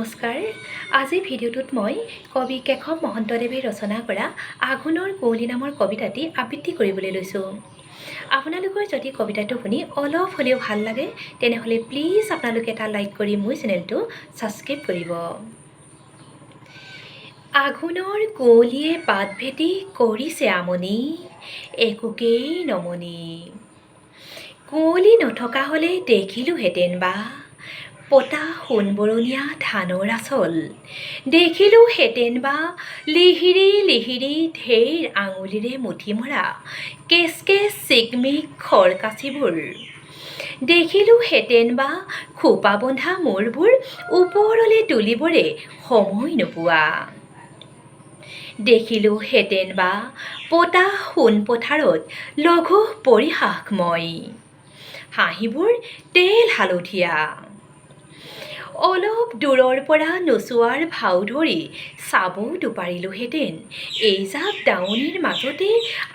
নমস্কাৰ। আজি ভিডিঅ'টোত মই কবি কেশৱ মহন্তদেৱে ৰচনা কৰা আঘোণৰ কুঁৱলী নামৰ কবিতাটি আবৃত্তি কৰিবলৈ লৈছোঁ। আপোনালোকৰ যদি কবিতাটো শুনি অলপ হ'লেও ভাল লাগে তেনেহ'লে প্লিজ আপোনালোকে এটা লাইক কৰি মোৰ চেনেলটো ছাবস্ক্ৰাইব কৰিব। আঘোণৰ কুঁৱলীয়ে বাট ভেটি কৰিছে আমনি, একোকেই নমনি। কুঁৱলী নথকা হ'লে দেখিলোহেঁতেন বা পতা সোণবৰণীয়া ধানৰ আচল, দেখিলোহেঁতেন বা লিহিৰি লিহিৰি ঢেৰ আঙুলিৰে মুঠি মৰা কেচ কেচ চিকমিক খৰকাচিবোৰ, দেখিলোহেঁতেন বা খোপা বন্ধা মূৰবোৰ ওপৰলৈ তুলিবৰে সময় নোপোৱা, দেখিলোহেঁতেন বা পতা সোণ পথাৰত লঘু পৰিহাসময়, হাঁহিবোৰ তেল হালধীয়া। অলপ দূৰৰ পৰা নোচোৱাৰ ভাও ধৰি চাব দুপাৰিলোহেঁতেন এইজাক দাৱনিৰ মাজতে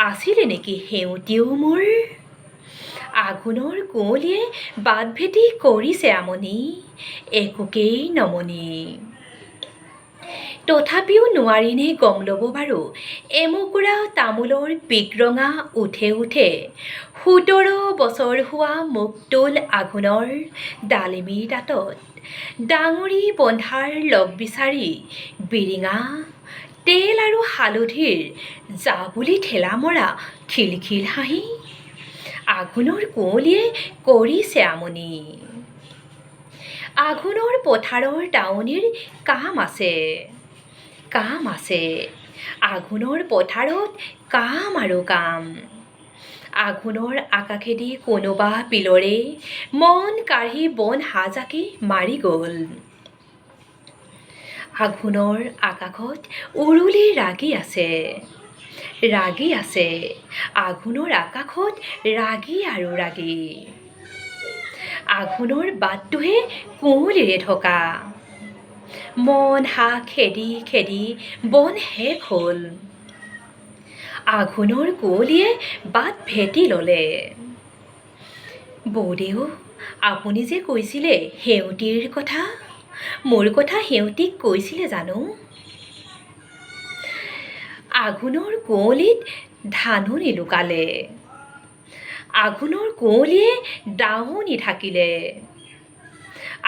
আছিলে নেকি সেউতীও মোৰ। আঘোণৰ কুঁৱলীয়ে বাট ভেটি কৰিছে আমনি, একোকেই নমনি। তথাপিও নোৱাৰিনে গম ল'ব বাৰু এমুকুৰা তামোলৰ পিকৰঙা উঠে উঠে 17 বছৰ হোৱা মুক্তোল আঘোণৰ ডালিমীৰ দাঁতত ডাঙৰি বন্ধাৰ লগ বিচাৰি বিৰিঙা তেল আৰু হালধিৰ জাবুলি ঠেলা মৰা খিলখিল হাঁহি। আঘোণৰ কুঁৱলীয়ে কৰিছে আমনি। আঘোণৰ পথাৰৰ দাৱনিৰ কাম আছে, কাম আছে, আঘোণৰ পথাৰত কাম আৰু কাম। আঘোণৰ আকাশেদি কোনোবা বিলৰে মন কাঢ়ি বন হাজাকি মাৰি গ'ল। আঘোণৰ আকাশত উৰুলি ৰাগি আছে, ৰাগি আছে, আঘোণৰ আকাশত ৰাগি আৰু ৰাগি। আঘোণৰ বাটটোহে কুঁৱলীৰে ঢকা, মন হাঁহ খেদি খেদি বন শেষ হ'ল। আঘোণৰ কুঁৱলীয়ে বাট ভেটি ল'লে। বৌদেউ, আপুনি যে কৈছিলে সেউতীৰ কথা, মোৰ কথা সেউতীক কৈছিলে জানো? আঘোণৰ কুঁৱলীত ধাননি লুকালে, আঘোণৰ কুঁৱলীয়ে দাৱনি ঢাকিলে,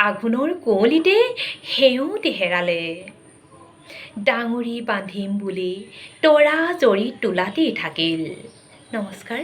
আঘোণৰ কুঁৱলীতে সেউতী হেৰালে। ডাঙৰি বান্ধিম বুলি তৰা জৰী তোলাতেই থাকিল। নমস্কাৰ।